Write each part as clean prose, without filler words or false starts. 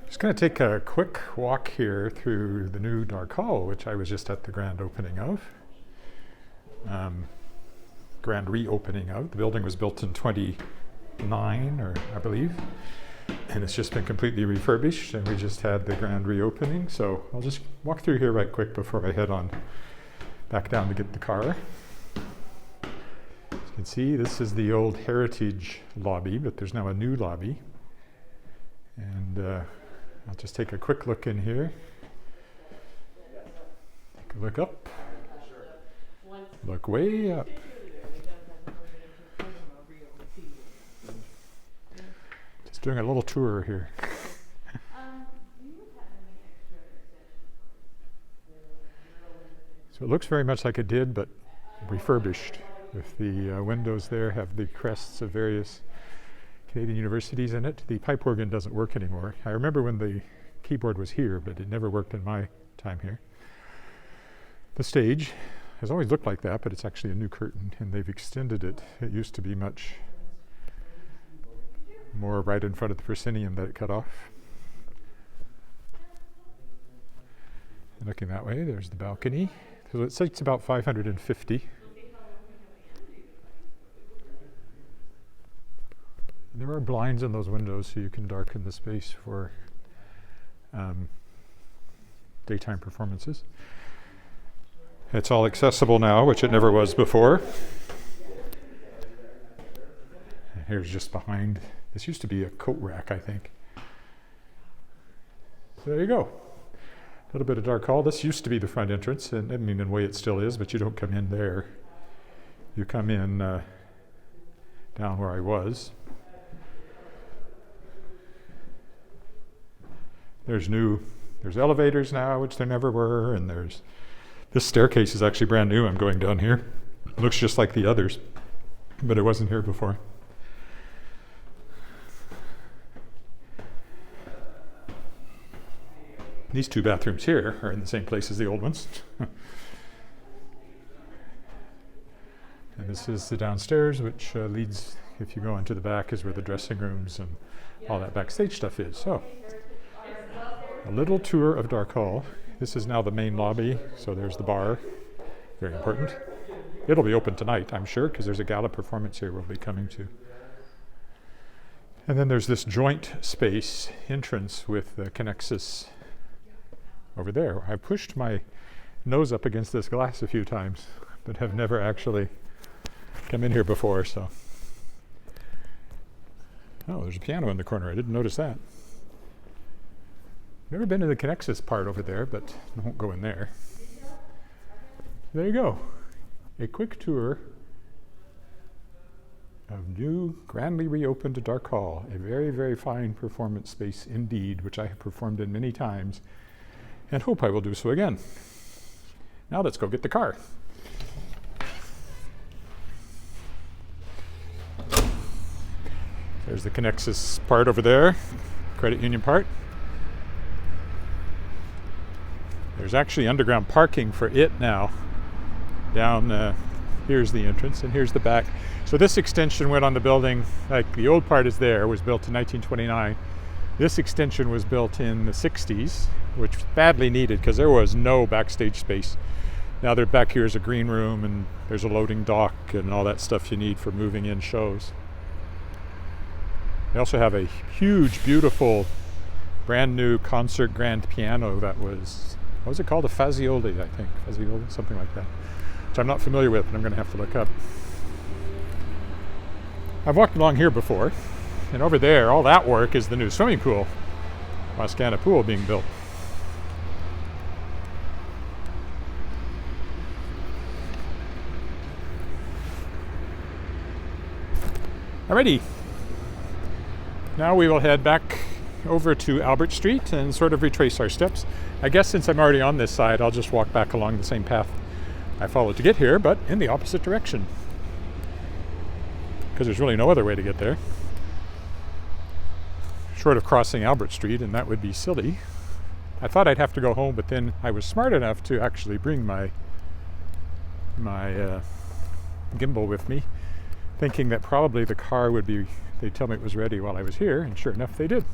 Just going to take a quick walk here through the new Darke Hall, which I was just at the grand opening of. Grand reopening of. The building was built in 29, or I believe, and it's just been completely refurbished, and we just had the grand reopening. So I'll just walk through here right quick before I head on back down to get the car. As you can see, this is the old heritage lobby, but there's now a new lobby. And I'll just take a quick look in here. Take a look up. Look way up. Just doing a little tour here. So it looks very much like it did, but refurbished. With the windows there have the crests of various Canadian universities in it. The pipe organ doesn't work anymore. I remember when the keyboard was here, but it never worked in my time here. The stage has always looked like that, but it's actually a new curtain, and they've extended it. It used to be much more right in front of the proscenium that it cut off. And looking that way, there's the balcony. So it seats about 550. There are blinds in those windows so you can darken the space for daytime performances. It's all accessible now, which it never was before. And here's just behind. This used to be a coat rack, I think. So there you go. A little bit of Darke Hall. This used to be the front entrance, and I mean, in a way it still is, but you don't come in there. You come in down where I was. There's elevators now, which there never were, and this staircase is actually brand new. I'm going down here. It looks just like the others, but it wasn't here before. These two bathrooms here are in the same place as the old ones. And this is the downstairs, which leads, if you go into the back, is where the dressing rooms and all that backstage stuff is. So, a little tour of Darke Hall. This is now the main lobby, so there's the bar. Very important. It'll be open tonight, I'm sure, because there's a gala performance here we'll be coming to. And then there's this joint space entrance with the Connexus over there. I pushed my nose up against this glass a few times, but have never actually come in here before, so. Oh, there's a piano in the corner. I didn't notice that. Never been to the Connexus part over there, but I won't go in there. There you go. A quick tour of new, grandly reopened Darke Hall. A very, very fine performance space indeed, which I have performed in many times, and hope I will do so again. Now let's go get the car. There's the Connexus part over there, credit union part. There's actually underground parking for it now. Down here's the entrance, and here's the back. So this extension went on the building, like the old part is there, was built in 1929. This extension was built in the 60s, which was badly needed because there was no backstage space. Now they're back here is a green room, and there's a loading dock and all that stuff you need for moving in shows. They also have a huge, beautiful, brand new concert grand piano that was, what was it called? A Fazioli, I think. Fazioli, something like that. Which I'm not familiar with, but I'm going to have to look up. I've walked along here before, and over there, all that work is the new swimming pool. Wascana pool being built. Alrighty. Now we will head back over to Albert Street and sort of retrace our steps. I guess since I'm already on this side, I'll just walk back along the same path I followed to get here, but in the opposite direction. Because there's really no other way to get there. Short of crossing Albert Street, and that would be silly. I thought I'd have to go home, but then I was smart enough to actually bring my gimbal with me, thinking that probably the car would be, they'd tell me it was ready while I was here, and sure enough they did.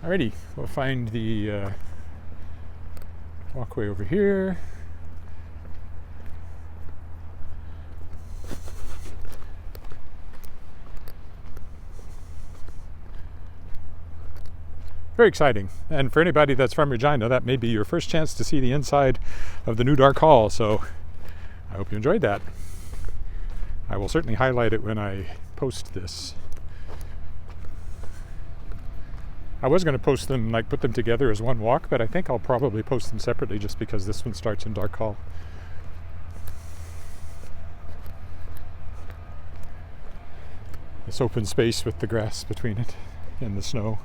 Alrighty, we'll find the walkway over here. Very exciting. And for anybody that's from Regina, that may be your first chance to see the inside of the new Darke Hall. So I hope you enjoyed that. I will certainly highlight it when I post this. I was going to post them, like put them together as one walk, but I think I'll probably post them separately just because this one starts in Darke Hall. This open space with the grass between it and the snow.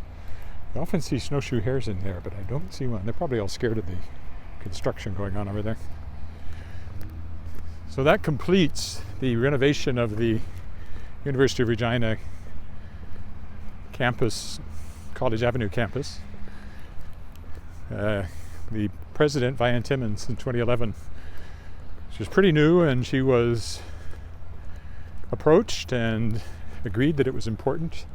I often see snowshoe hares in there, but I don't see one. They're probably all scared of the construction going on over there. So that completes the renovation of the University of Regina campus, College Avenue campus. The president, Vian Timmons, in 2011, she was pretty new, and she was approached and agreed that it was important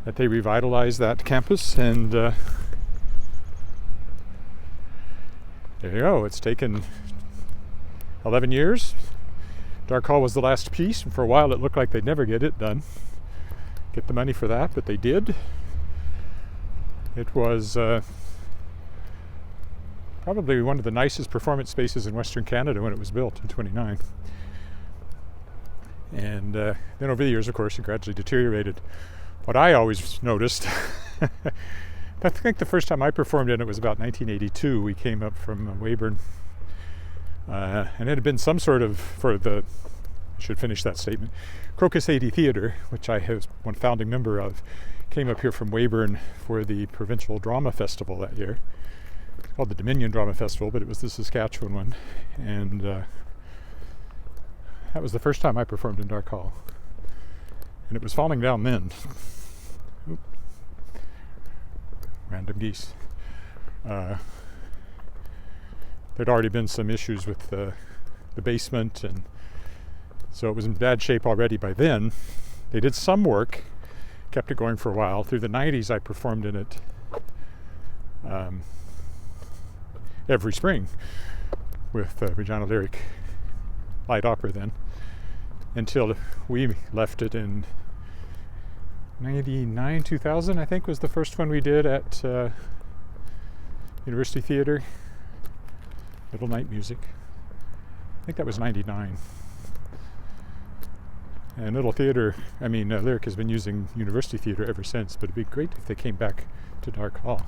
that they revitalize that campus, and there you go. It's taken 11 years. Darke Hall was the last piece, and for a while it looked like they'd never get it done, get the money for that, but they did. It was probably one of the nicest performance spaces in Western Canada when it was built in 1929. And then over the years, of course, it gradually deteriorated. What I always noticed, I think the first time I performed in it was about 1982. We came up from Weyburn, and it had been some sort of, I should finish that statement, Crocus 80 Theatre, which I was one founding member of, came up here from Weyburn for the Provincial Drama Festival that year. It's called the Dominion Drama Festival, but it was the Saskatchewan one. And that was the first time I performed in Darke Hall. And it was falling down then. Oop. Random geese. There'd already been some issues with the basement, and so it was in bad shape already by then. They did some work, kept it going for a while. Through the 90s, I performed in it every spring with Regina Lyric Light Opera then, until we left it in 99, 2000, I think, was the first one we did at University Theatre. Little Night Music. I think that was 99. And Lyric has been using University Theatre ever since, but it'd be great if they came back to Darke Hall.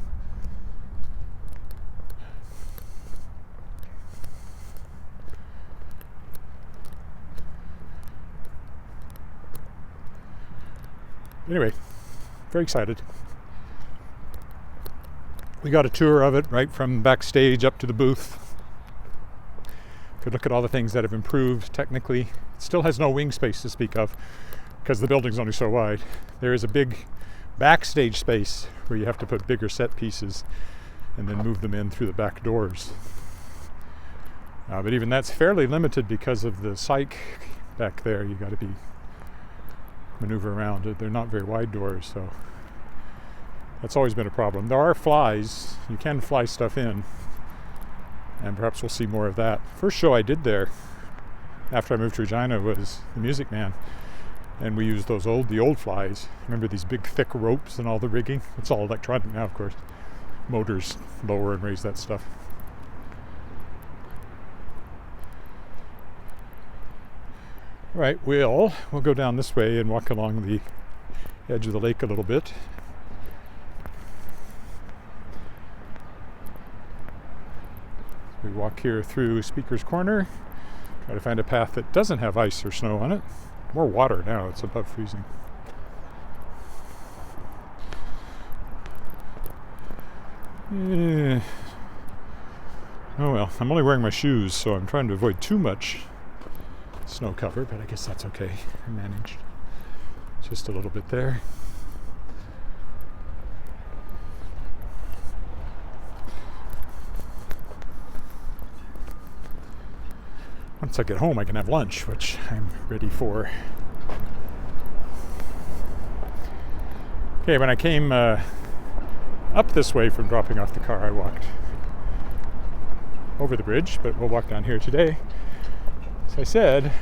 Anyway, very excited. We got a tour of it right from backstage up to the booth. Could look at all the things that have improved technically. It still has no wing space to speak of because the building's only so wide. There is a big backstage space where you have to put bigger set pieces and then move them in through the back doors. But even that's fairly limited because of the cyc back there. You got to maneuver around it. They're not very wide doors, so that's always been a problem. There are flies. You can fly stuff in, and perhaps we'll see more of that. First show I did there after I moved to Regina was The Music Man, and we used the old flies. Remember these big thick ropes and all the rigging? It's all electronic now, of course. Motors lower and raise that stuff. All right, we'll go down this way and walk along the edge of the lake a little bit. We walk here through Speaker's Corner, try to find a path that doesn't have ice or snow on it. More water now, it's above freezing. Oh well, I'm only wearing my shoes, so I'm trying to avoid too much snow cover, but I guess that's okay. I managed. Just a little bit there. Once I get home, I can have lunch, which I'm ready for. Okay, when I came up this way from dropping off the car. I walked over the bridge, but we'll walk down here today. As I said,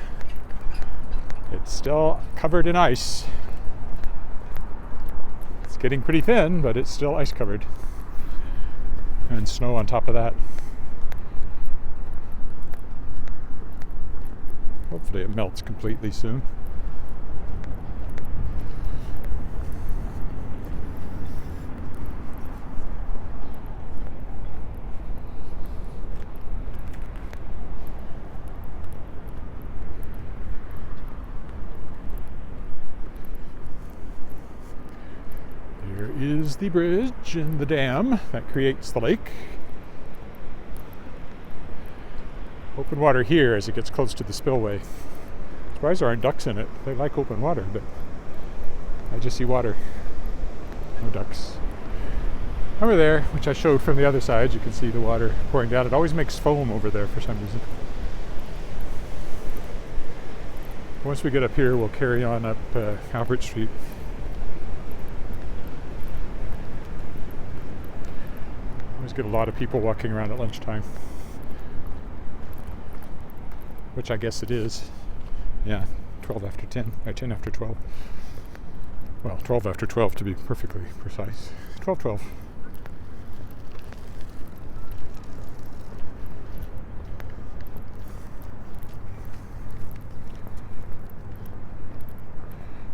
it's still covered in ice. It's getting pretty thin, but it's still ice covered. And snow on top of that. Hopefully it melts completely soon. Here is the bridge and the dam that creates the lake. Open water here as it gets close to the spillway. Surprised there aren't ducks in it. They like open water, but I just see water. No ducks. Over there, which I showed from the other side, you can see the water pouring down. It always makes foam over there for some reason. Once we get up here, we'll carry on up Albert Street. Always get a lot of people walking around at lunchtime. Which I guess it is. Yeah, 12 after 10, or 10 after 12. Well, 12 after 12 to be perfectly precise. 12:12.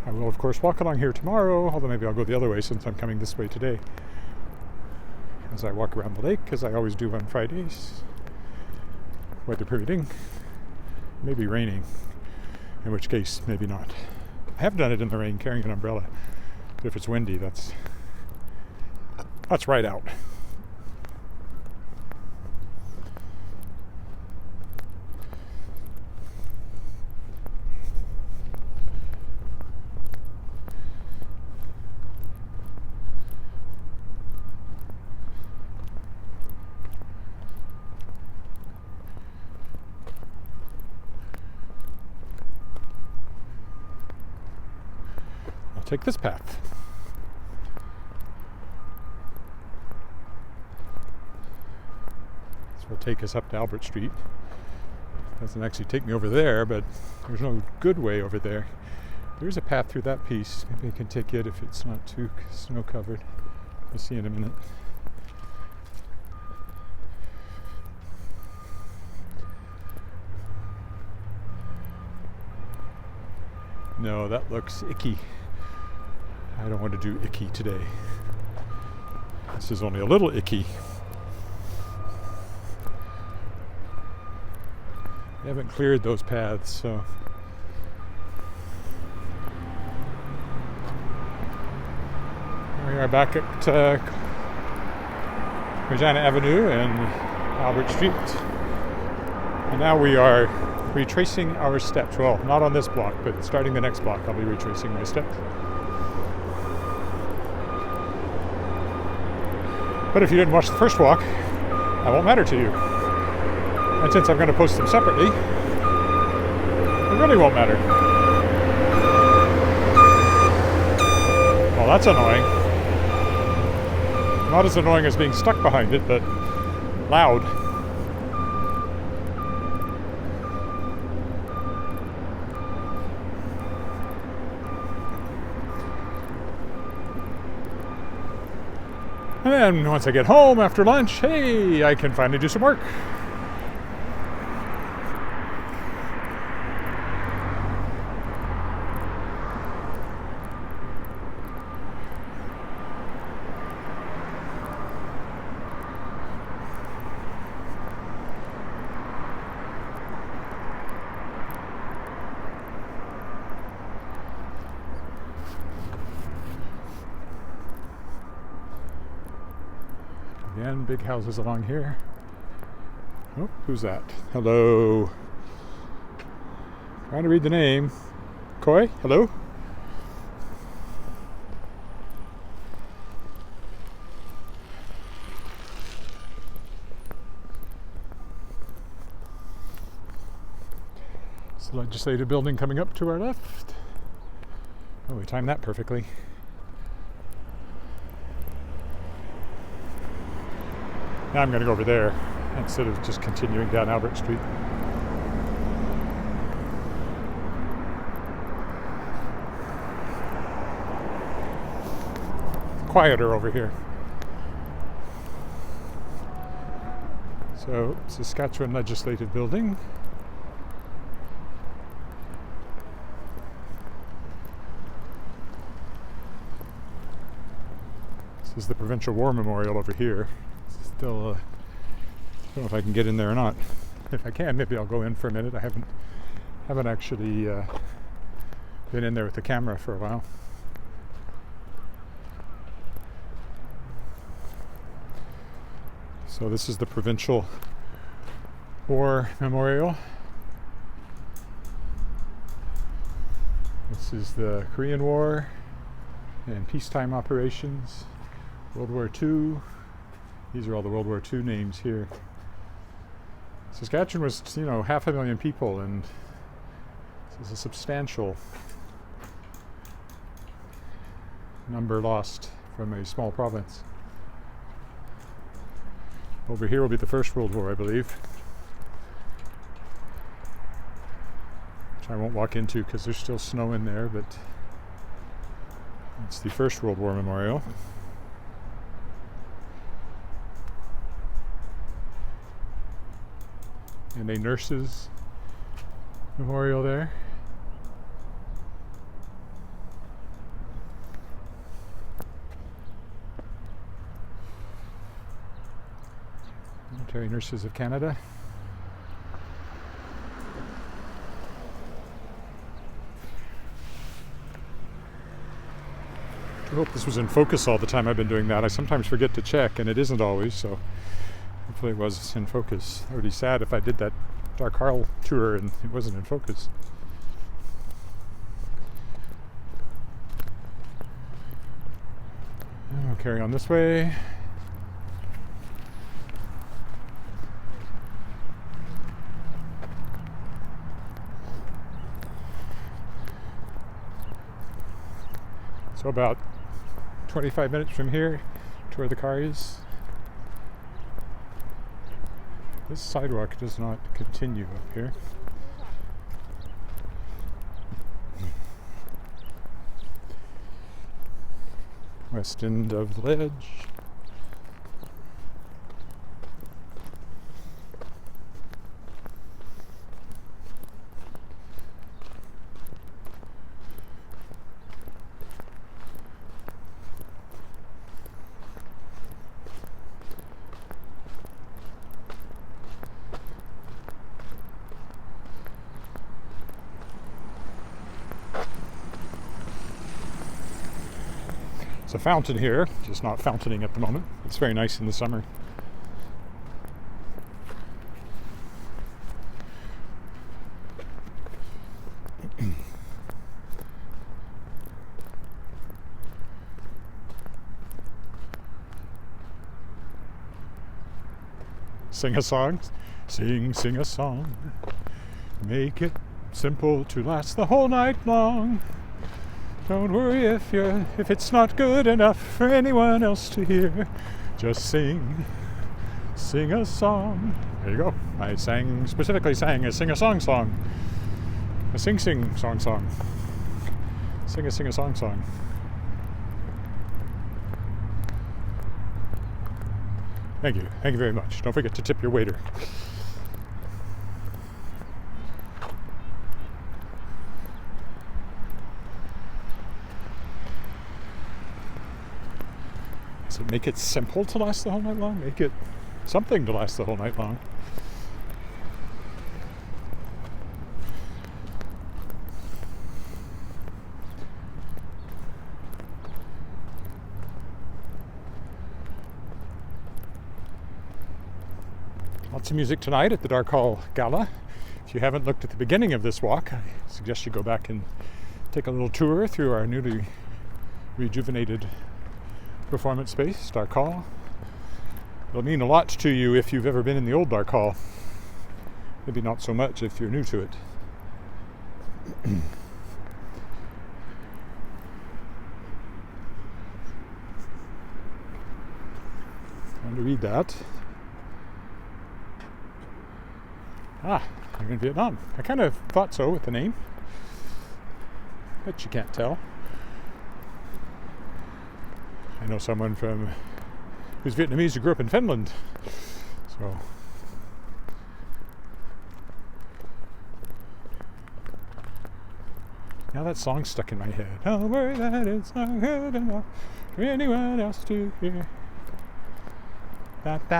I will, of course, walk along here tomorrow, although maybe I'll go the other way since I'm coming this way today. As I walk around the lake, as I always do on Fridays. Weather permitting. Maybe raining, in which case, maybe not. I have done it in the rain, carrying an umbrella. But if it's windy, that's right out. Take this path. This will take us up to Albert Street. Doesn't actually take me over there, but there's no good way over there. There's a path through that piece. Maybe I can take it if it's not too snow covered. We'll see in a minute. No, that looks icky. I don't want to do icky today. This is only a little icky. They haven't cleared those paths, so. Here we are back at Regina Avenue and Albert Street. And now we are retracing our steps. Well, not on this block, but starting the next block, I'll be retracing my steps. But if you didn't watch the first walk, that won't matter to you. And since I'm going to post them separately, it really won't matter. Well, that's annoying. Not as annoying as being stuck behind it, but loud. And then once I get home after lunch, hey, I can finally do some work. Again, big houses along here. Oh, who's that? Hello. Trying to read the name. Koi, hello? It's the legislative building coming up to our left. Oh, we timed that perfectly. Now I'm going to go over there instead of just continuing down Albert Street. Quieter over here. So, Saskatchewan Legislative Building. This is the Provincial War Memorial over here. Still, I don't know if I can get in there or not. If I can, maybe I'll go in for a minute. I haven't actually been in there with the camera for a while. So this is the Provincial War Memorial. This is the Korean War and peacetime operations, World War II. These are all the World War II names here. Saskatchewan was, 500,000 people, and this is a substantial number lost from a small province. Over here will be the First World War, I believe, which I won't walk into because there's still snow in there, but it's the First World War Memorial. And a nurses' memorial there. Military Nurses of Canada. I hope this was in focus all the time I've been doing that. I sometimes forget to check, and it isn't always, so hopefully it was in focus. I would be sad if I did that Darke Hall tour and it wasn't in focus. I'll carry on this way. So about 25 minutes from here to where the car is. This sidewalk does not continue up here. West end of the ledge. A fountain here, just not fountaining at the moment. It's very nice in the summer. Sing a song, sing a song. Make it simple to last the whole night long. Don't worry if it's not good enough for anyone else to hear. Just sing a song. There you go. I specifically sang a sing-a-song song. A sing-sing song. Sing a song. Thank you very much. Don't forget to tip your waiter. So make it simple to last the whole night long. Make it something to last the whole night long. Lots of music tonight at the Darke Hall Gala. If you haven't looked at the beginning of this walk, I suggest you go back and take a little tour through our newly rejuvenated performance space, Darke Hall. It'll mean a lot to you if you've ever been in the old Darke Hall. Maybe not so much if you're new to it. Time to read that. Ah, I'm in Vietnam. I kind of thought so with the name, but you can't tell. I know someone who's Vietnamese who grew up in Finland, so. Now that song's stuck in my head. Don't worry that it's not good enough for anyone else to hear. Not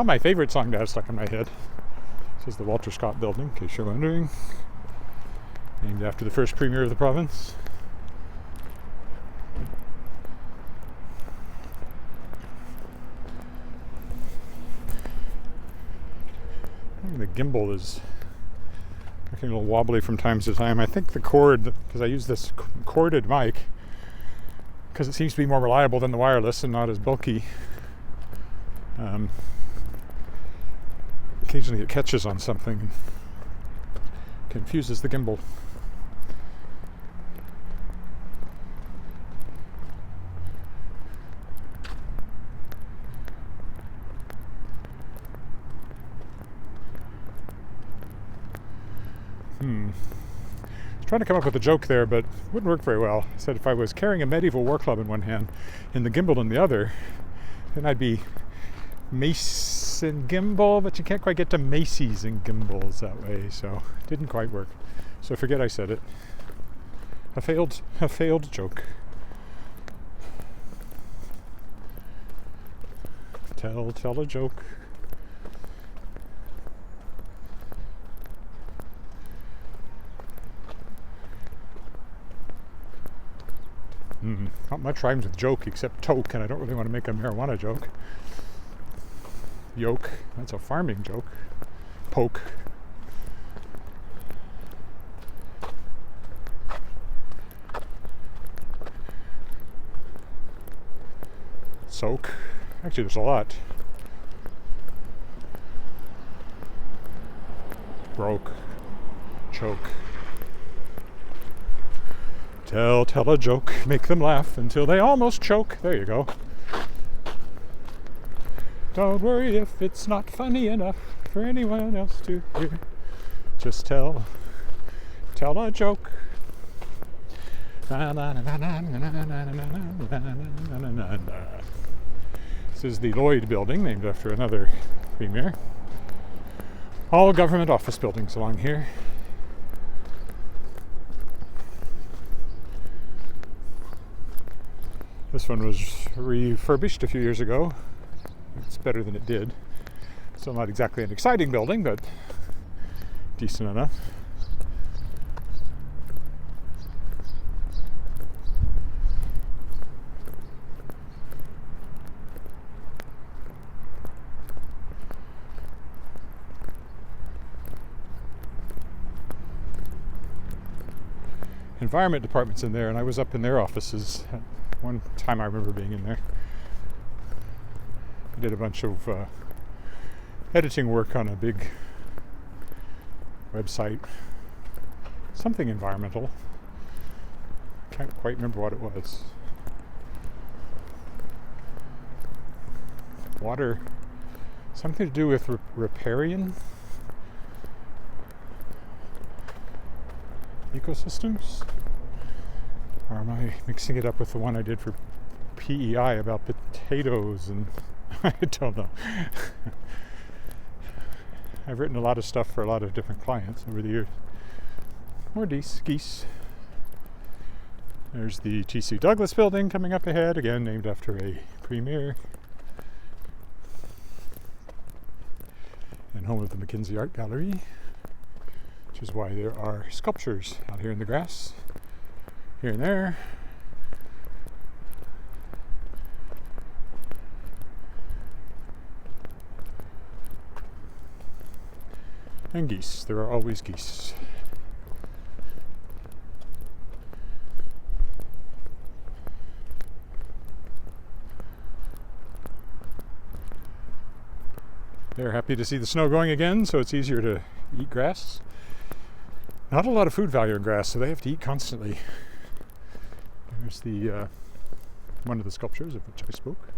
my favorite song to have stuck in my head. This is the Walter Scott Building, in case you're wondering. Named after the first premier of the province. The gimbal is looking a little wobbly from time to time. I think the cord, because I use this corded mic, because it seems to be more reliable than the wireless and not as bulky. Occasionally it catches on something and confuses the gimbal. Trying to come up with a joke there, but it wouldn't work very well. I said if I was carrying a medieval war club in one hand and the gimbal in the other, then I'd be Mace and Gimbal, but you can't quite get to Macy's and Gimbals that way, so it didn't quite work. So forget I said it. A failed joke. Tell a joke. Not much rhymes with joke except toke, and I don't really want to make a marijuana joke. Yoke, that's a farming joke. Poke. Soak. Actually, there's a lot. Broke. Choke. Tell a joke, make them laugh until they almost choke. There you go. Don't worry if it's not funny enough for anyone else to hear. Just tell a joke. This is the Lloyd Building, named after another premier. All government office buildings along here. This one was refurbished a few years ago. It's better than it did. Still not exactly an exciting building, but decent enough. Environment department's in there, and I was up in their offices at one time. I remember being in there. I did a bunch of editing work on a big website, something environmental. Can't quite remember what it was. Water, something to do with riparian ecosystems? Or am I mixing it up with the one I did for PEI about potatoes and I don't know. I've written a lot of stuff for a lot of different clients over the years. More geese. There's the T.C. Douglas Building coming up ahead, again named after a premier. And home of the Mackenzie Art Gallery, which is why there are sculptures out here in the grass, here and there. And geese. There are always geese. They're happy to see the snow going again, so it's easier to eat grass. Not a lot of food value in grass, so they have to eat constantly. There's the one of the sculptures of which I spoke.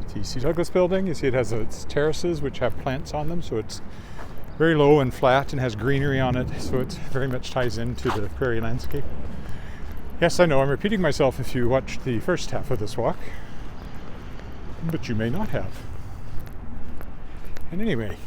TC Douglas building, you see it has its terraces which have plants on them, so it's very low and flat and has greenery on it, so it very much ties into the prairie landscape. Yes, I know, I'm repeating myself if you watched the first half of this walk, but you may not have. And anyway,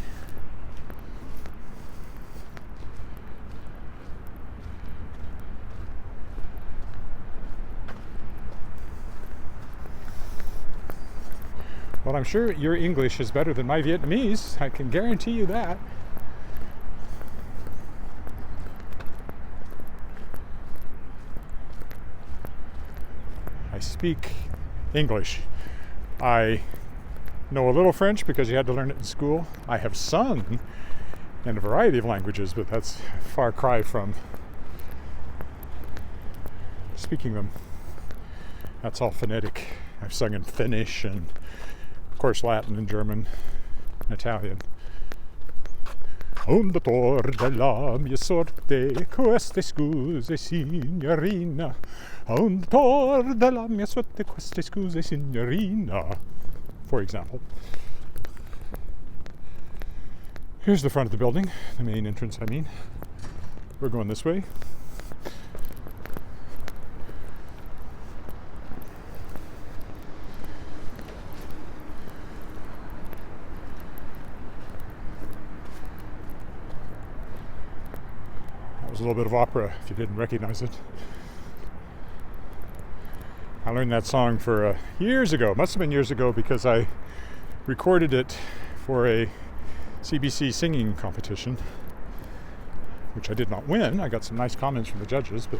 well, I'm sure your English is better than my Vietnamese. I can guarantee you that. I speak English. I know a little French because you had to learn it in school. I have sung in a variety of languages, but that's a far cry from speaking them. That's all phonetic. I've sung in Finnish and of course Latin and German, Italian. Fondator della mia sorte, queste scuse signorina. Fondator della mia sorte, queste scuse signorina. For example. Here's the front of the building, the main entrance I mean. We're going this way. A little bit of opera if you didn't recognize it. I learned that song for years ago, must have been years ago, because I recorded it for a CBC singing competition, which I did not win. I got some nice comments from the judges, but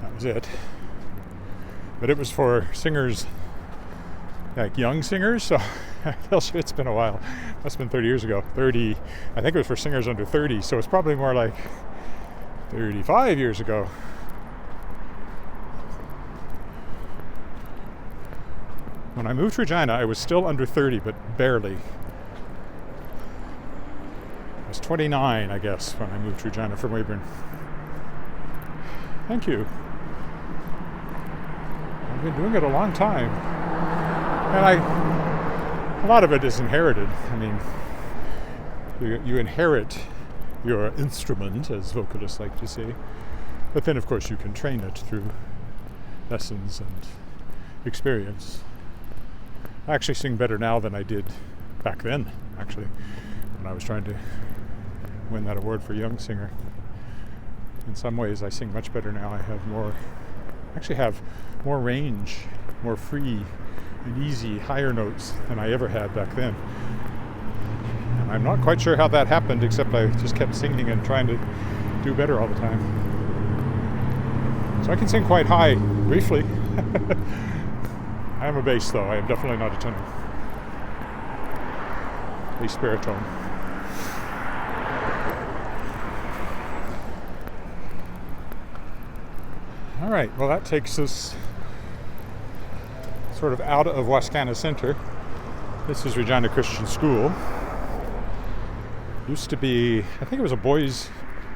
that was it. But it was for singers, like young singers, so it's been a while. Must have been 30 years ago. 30, I think it was for singers under 30, so it's probably more like 35 years ago. When I moved to Regina, I was still under 30, but barely. I was 29, I guess, when I moved to Regina from Weyburn. Thank you. I've been doing it a long time. And a lot of it is inherited. I mean, you inherit your instrument, as vocalists like to say, but then of course you can train it through lessons and experience. I actually sing better now than I did back then, actually, when I was trying to win that award for Young Singer. In some ways I sing much better now. I have more range, more free and easy higher notes than I ever had back then. And I'm not quite sure how that happened, except I just kept singing and trying to do better all the time. So I can sing quite high, briefly. I am a bass though, I am definitely not a tenor. Bass baritone. Alright, well that takes us sort of out of Wascana Center. This is Regina Christian School. Used to be, I think it was a boys'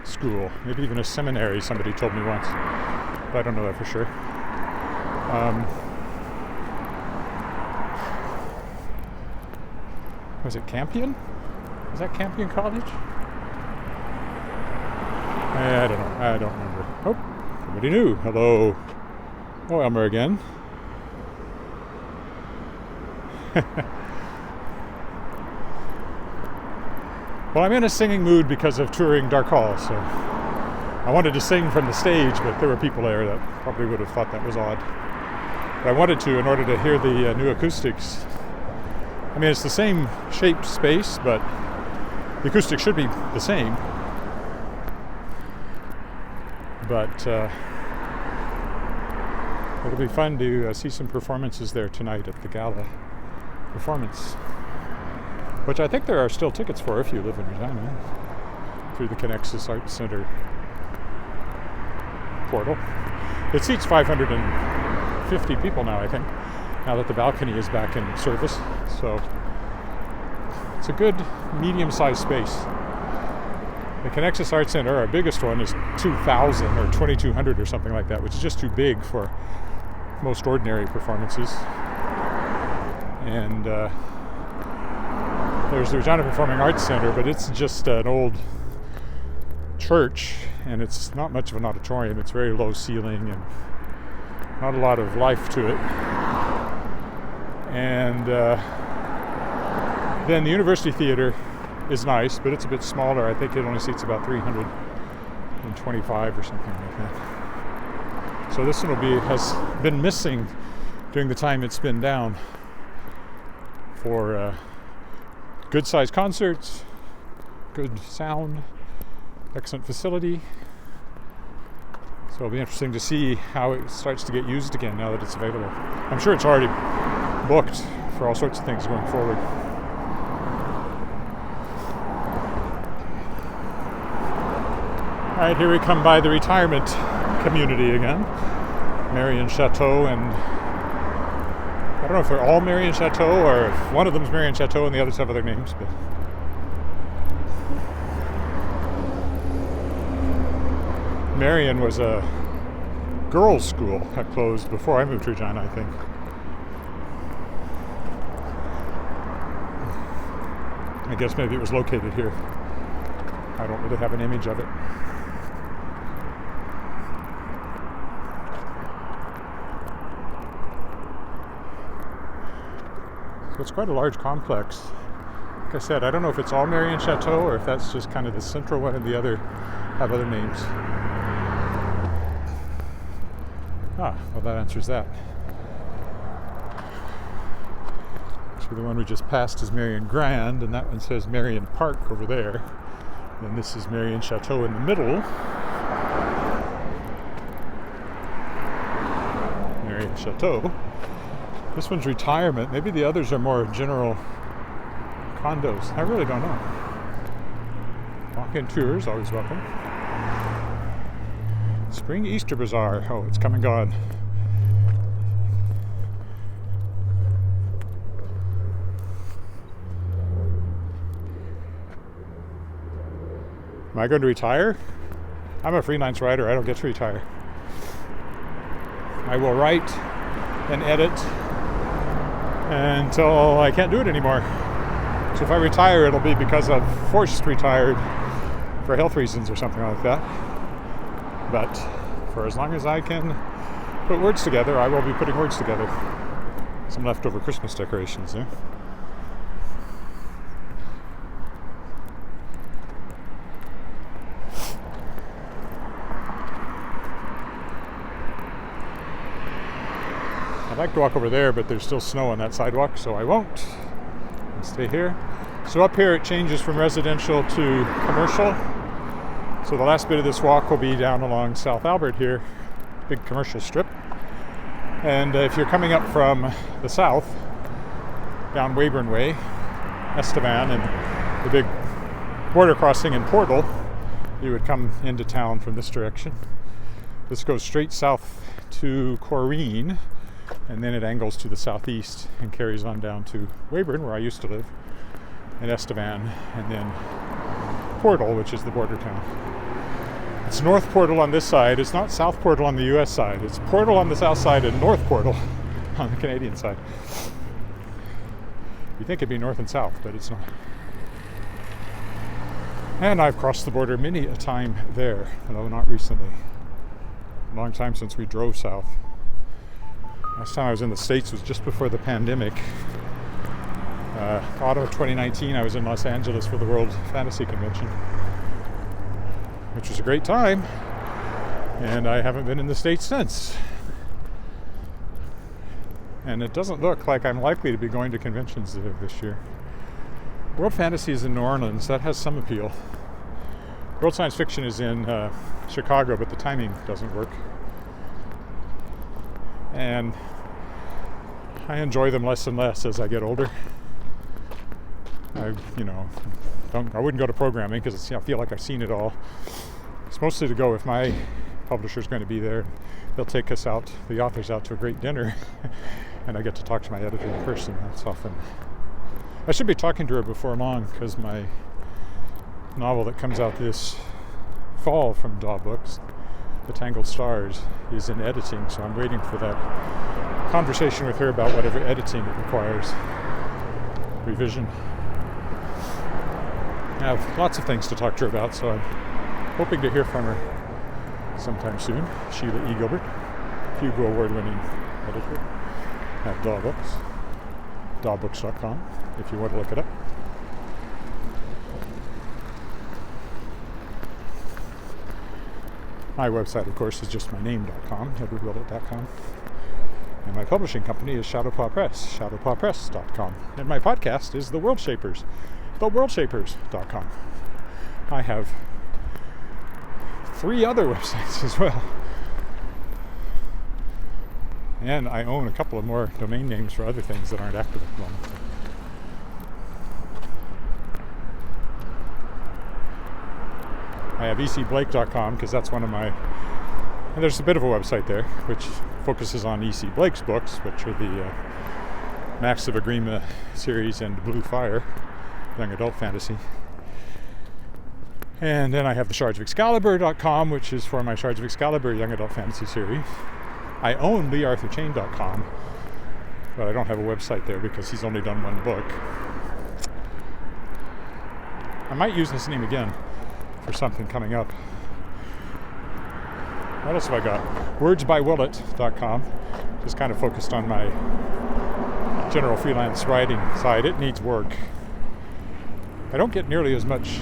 school, maybe even a seminary, somebody told me once. But I don't know that for sure. Was it Campion? Is that Campion College? I don't know. I don't remember. Oh, somebody new. Hello. Oh, Elmer again. Well, I'm in a singing mood because of touring Darke Hall, so I wanted to sing from the stage, but there were people there that probably would have thought that was odd. But I wanted to in order to hear the new acoustics. I mean, it's the same shaped space, but the acoustics should be the same. But It'll be fun to see some performances there tonight at the gala performance, which I think there are still tickets for if you live in Regina, through the Connexus Arts Center portal. It seats 550 people now, I think, now that the balcony is back in service. So it's a good medium-sized space. The Connexus Arts Center, our biggest one, is 2,000 or 2,200 or something like that, which is just too big for most ordinary performances. And there's the Regina Performing Arts Center, but it's just an old church, and it's not much of an auditorium. It's very low ceiling and not a lot of life to it. And then the University Theater is nice, but it's a bit smaller. I think it only seats about 325 or something like that. So this one has been missing during the time it's been down for good sized concerts, good sound, excellent facility. So it'll be interesting to see how it starts to get used again now that it's available. I'm sure it's already booked for all sorts of things going forward. All right, here we come by the retirement community again. Marion Chateau, and I don't know if they're all Marion Chateau or if one of them's Marion Chateau and the others have other names, but Marion was a girls' school that closed before I moved to Regina, I think. I guess maybe it was located here. I don't really have an image of it. So it's quite a large complex. Like I said, I don't know if it's all Marion Chateau or if that's just kind of the central one and the other have other names. Ah, well, that answers that. So the one we just passed is Marion Grand, and that one says Marion Park over there. And this is Marion Chateau in the middle. Marion Chateau. This one's retirement. Maybe the others are more general condos. I really don't know. Walk-in tours, always welcome. Spring Easter Bazaar. Oh, it's come and gone. Am I going to retire? I'm a freelance writer. I don't get to retire. I will write and edit until I can't do it anymore. So if I retire, it'll be because I've forced retired for health reasons or something like that. But for as long as I can put words together, I will be putting words together. Some leftover Christmas decorations there. I'd like to walk over there, but there's still snow on that sidewalk, so I won't. I'll stay here. So up here it changes from residential to commercial. So the last bit of this walk will be down along South Albert here, big commercial strip. And if you're coming up from the south, down Weyburn Way, Estevan, and the big border crossing in Portal, you would come into town from this direction. This goes straight south to Corrine, and then it angles to the southeast and carries on down to Weyburn, where I used to live, and Estevan, and then Portal, which is the border town. It's North Portal on this side. It's not South Portal on the US side. It's Portal on the south side and North Portal on the Canadian side. You'd think it'd be north and south, but it's not. And I've crossed the border many a time there, although not recently. A long time since we drove south. Last time I was in the States was just before the pandemic. Autumn of 2019, I was in Los Angeles for the World Fantasy Convention, which was a great time, and I haven't been in the States since. And it doesn't look like I'm likely to be going to conventions this year. World Fantasy is in New Orleans. That has some appeal. World Science Fiction is in Chicago, but the timing doesn't work. and I enjoy them less and less as I get older. I wouldn't go to programming because I feel like I've seen it all. It's mostly to go if my publisher's going to be there. They'll take us out, the authors out, to a great dinner, and I get to talk to my editor in person. That's often. I should be talking to her before long because my novel that comes out this fall from Daw Books, The Tangled Stars, is in editing, so I'm waiting for that conversation with her about whatever editing it requires. Revision. I have lots of things to talk to her about, so I'm hoping to hear from her sometime soon. Sheila E. Gilbert, Hugo Award-winning editor at Daw Books, dawbooks.com, if you want to look it up. My website, of course, is just my name.com, edwardwillett.com. And my publishing company is Shadowpaw Press, shadowpawpress.com. And my podcast is The World Shapers, theworldshapers.com. I have 3 other websites as well. And I own a couple of more domain names for other things that aren't active at the moment. I have ecblake.com because that's one of my... And there's a bit of a website there which focuses on E.C. Blake's books, which are the Max of Agrima series and Blue Fire, young adult fantasy. And then I have the shardsofexcalibur.com, which is for my Shards of Excalibur young adult fantasy series. I own leearthurchain.com, but I don't have a website there because he's only done one book. I might use this name again for something coming up. What else have I got? wordsbywillett.com, just kind of focused on my general freelance writing side. It needs work. I don't get nearly as much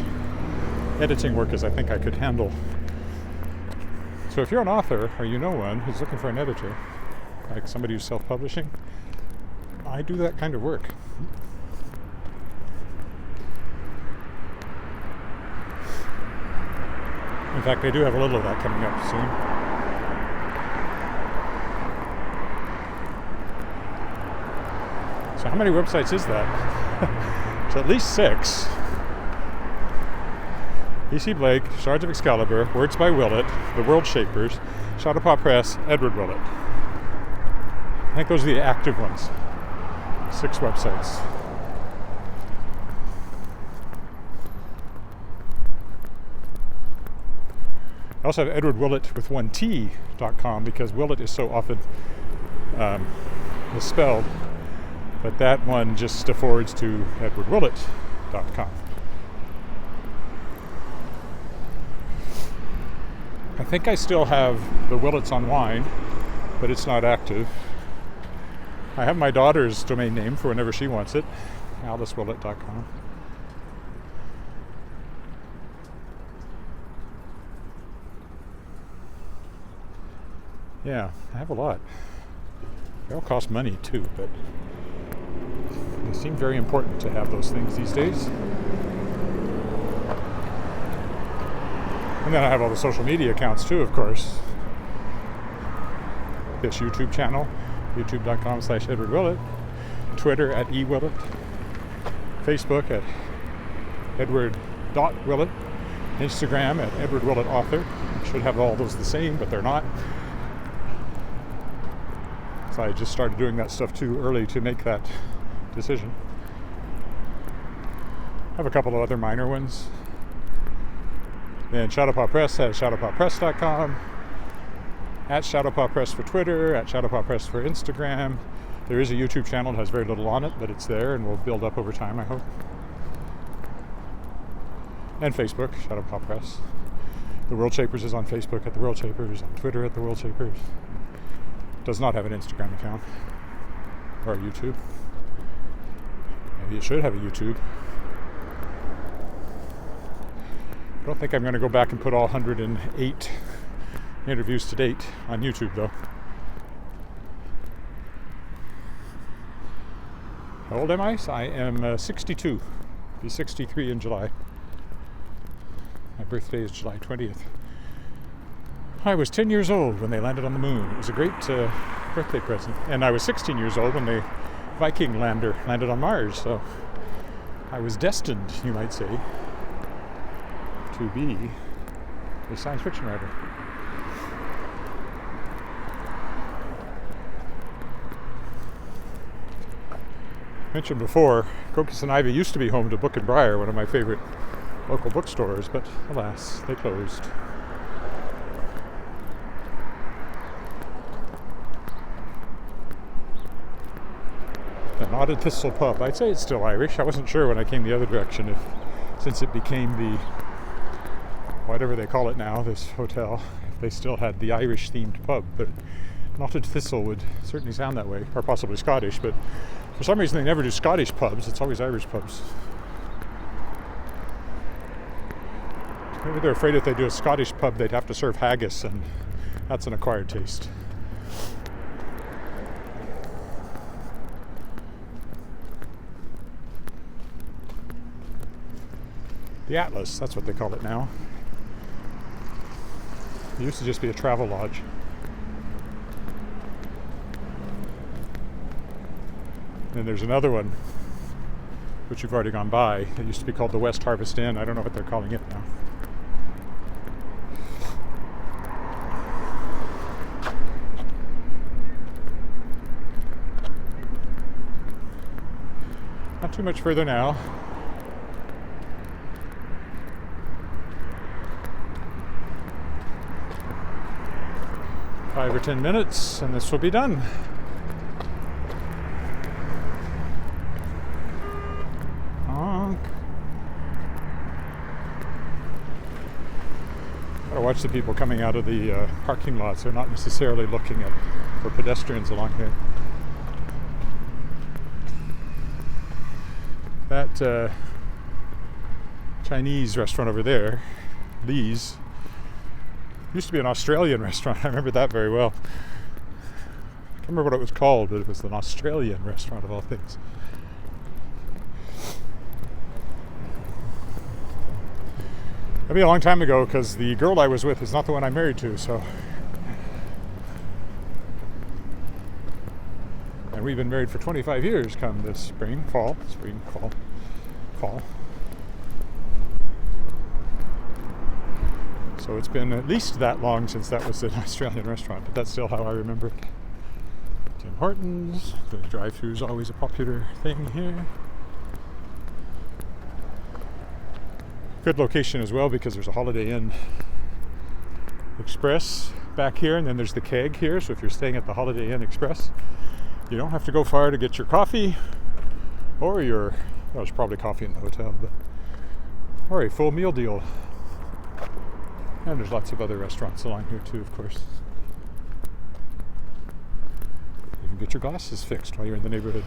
editing work as I think I could handle. So if you're an author or you know one who's looking for an editor, like somebody who's self-publishing, I do that kind of work. In fact, I do have a little of that coming up soon. So how many websites is that? It's at least 6. E.C. Blake, Shards of Excalibur, Words by Willett, The World Shapers, Shadowpaw Press, Edward Willett. I think those are the active ones. 6 websites. I also have Edward Willett with 1T.com because Willett is so often misspelled, but that one just affords to edwardwillett.com. I think I still have the Willets on Wine, but it's not active. I have my daughter's domain name for whenever she wants it, alicewillett.com. Yeah, I have a lot. They all cost money too, but they seem very important to have those things these days. And then I have all the social media accounts too, of course. This YouTube channel, youtube.com/EdwardWillett, Twitter at @eWillett, Facebook at Edward.Willett, Instagram at EdwardWillettAuthor. Should have all those the same, but they're not. So I just started doing that stuff too early to make that decision. I have a couple of other minor ones. Then Shadowpaw Press has shadowpawpress.com, at Shadowpaw Press for Twitter, at Shadowpaw Press for Instagram. There is a YouTube channel that has very little on it, but it's there and will build up over time, I hope. And Facebook, Shadowpaw Press. The World Shapers is on Facebook at The World Shapers, on Twitter at The World Shapers. Does not have an Instagram account or a YouTube. Maybe it should have a YouTube. I don't think I'm going to go back and put all 108 interviews to date on YouTube, though. How old am I? I am 62. Be 63 in July. My birthday is July 20th. I was 10 years old when they landed on the moon. It was a great birthday present. And I was 16 years old when the Viking lander landed on Mars. So I was destined, you might say, to be a science fiction writer. Mentioned before, Crocus and Ivy used to be home to Book and Briar, one of my favorite local bookstores, but alas, they closed. The Knotted Thistle Pub. I'd say it's still Irish. I wasn't sure when I came the other direction if, since it became the, whatever they call it now, this hotel, if they still had the Irish-themed pub, but Knotted Thistle would certainly sound that way, or possibly Scottish, but for some reason they never do Scottish pubs, it's always Irish pubs. Maybe they're afraid if they do a Scottish pub they'd have to serve haggis, and that's an acquired taste. The Atlas, that's what they call it now. It used to just be a travel lodge. Then there's another one, which you've already gone by. It used to be called the West Harvest Inn. I don't know what they're calling it now. Not too much further now. Five or 10 minutes, and this will be done. Watch the people coming out of the parking lots. They're not necessarily looking for pedestrians along here. That Chinese restaurant over there, Lee's, used to be an Australian restaurant. I remember that very well. I can't remember what it was called, but it was an Australian restaurant of all things. That'd be a long time ago because the girl I was with is not the one I'm married to, so. And we've been married for 25 years come this spring, fall. So it's been at least that long since that was an Australian restaurant, but that's still how I remember it. Tim Hortons, the drive-thru is always a popular thing here. Good location as well because there's a Holiday Inn Express back here, and then there's the Keg here. So if you're staying at the Holiday Inn Express, you don't have to go far to get your coffee or your, well, there's probably coffee in the hotel, but, or a full meal deal. And there's lots of other restaurants along here too, of course. You can get your glasses fixed while you're in the neighborhood.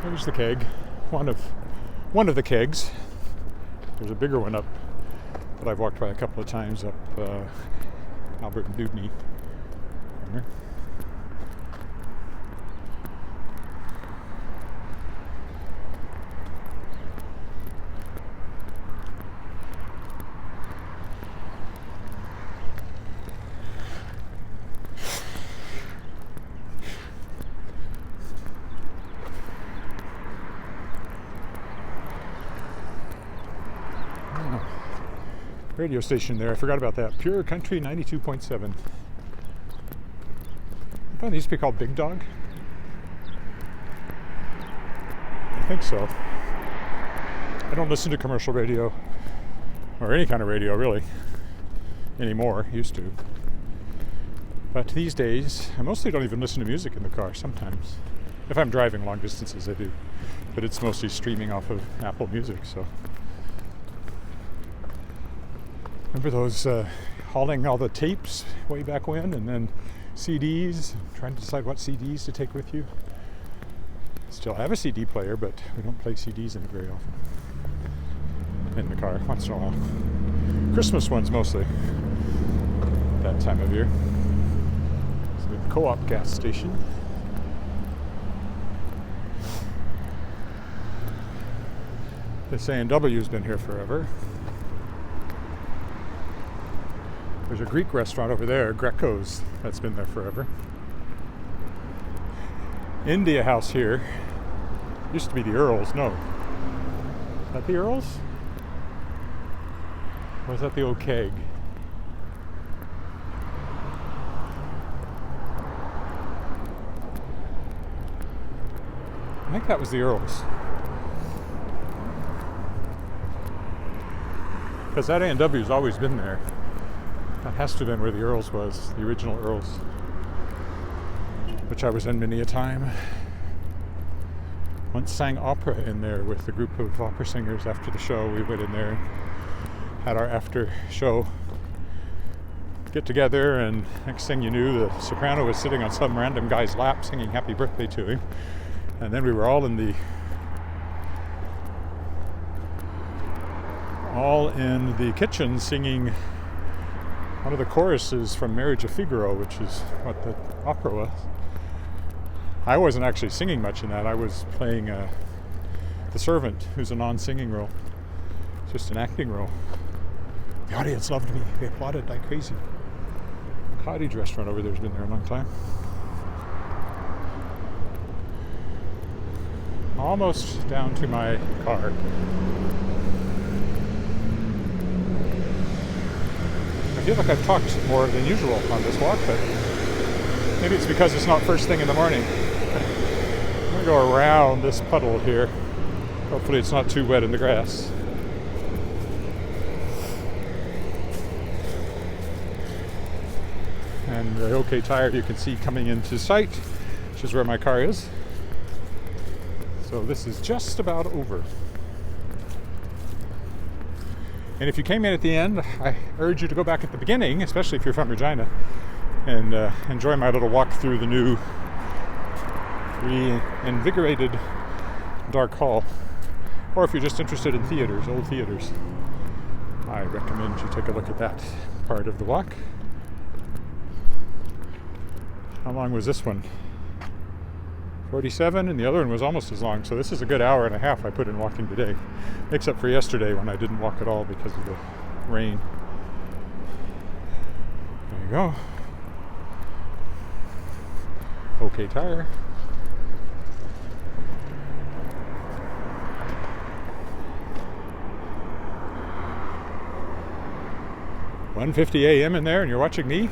There's the Keg, one of the kegs. There's a bigger one up that I've walked by a couple of times up Albert and Dewdney. Radio station there. I forgot about that. Pure Country 92.7. I thought it used to be called Big Dog. I think so. I don't listen to commercial radio or any kind of radio really anymore. Used to. But these days, I mostly don't even listen to music in the car sometimes. If I'm driving long distances, I do. But it's mostly streaming off of Apple Music, so. Remember those hauling all the tapes way back when, and then CDs, trying to decide what CDs to take with you. Still have a CD player, but we don't play CDs in it very often. In the car, once in a while. Christmas ones mostly, that time of year. So we have the Co-op gas station. This A&W's been here forever. There's a Greek restaurant over there, Greco's, that's been there forever. India House here. Used to be the Earls, no. Is that the Earls? Or is that the old keg? I think that was the Earls. Because that A&W's always been there. That has to have been where the Earls was, the original Earls. Which I was in many a time. Once sang opera in there with a group of opera singers after the show. We went in there and had our after show get together, and next thing you knew, the soprano was sitting on some random guy's lap singing happy birthday to him. And then we were all in the kitchen singing one of the choruses from Marriage of Figaro, which is what the opera was. I wasn't actually singing much in that. I was playing the servant, who's a non-singing role. It's just an acting role. The audience loved me. They applauded like crazy. The cottage restaurant over there has been there a long time. Almost down to my car. I feel like I've talked more than usual on this walk, but maybe it's because it's not first thing in the morning. I'm going to go around this puddle here. Hopefully it's not too wet in the grass. And the OK Tire you can see coming into sight, which is where my car is. So this is just about over. And if you came in at the end, I urge you to go back at the beginning, especially if you're from Regina, and enjoy my little walk through the new reinvigorated Darke Hall. Or if you're just interested in theaters, old theaters, I recommend you take a look at that part of the walk. How long was this one? 47, and the other one was almost as long, so this is a good hour and a half I put in walking today. Makes up for yesterday when I didn't walk at all because of the rain. There you go. OK Tire. $1:50 a.m. in there and you're watching me?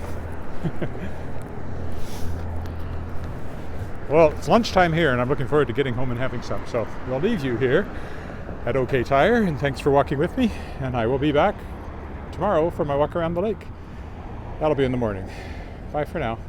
Well, it's lunchtime here, and I'm looking forward to getting home and having some. So we'll leave you here at OK Tire, and thanks for walking with me. And I will be back tomorrow for my walk around the lake. That'll be in the morning. Bye for now.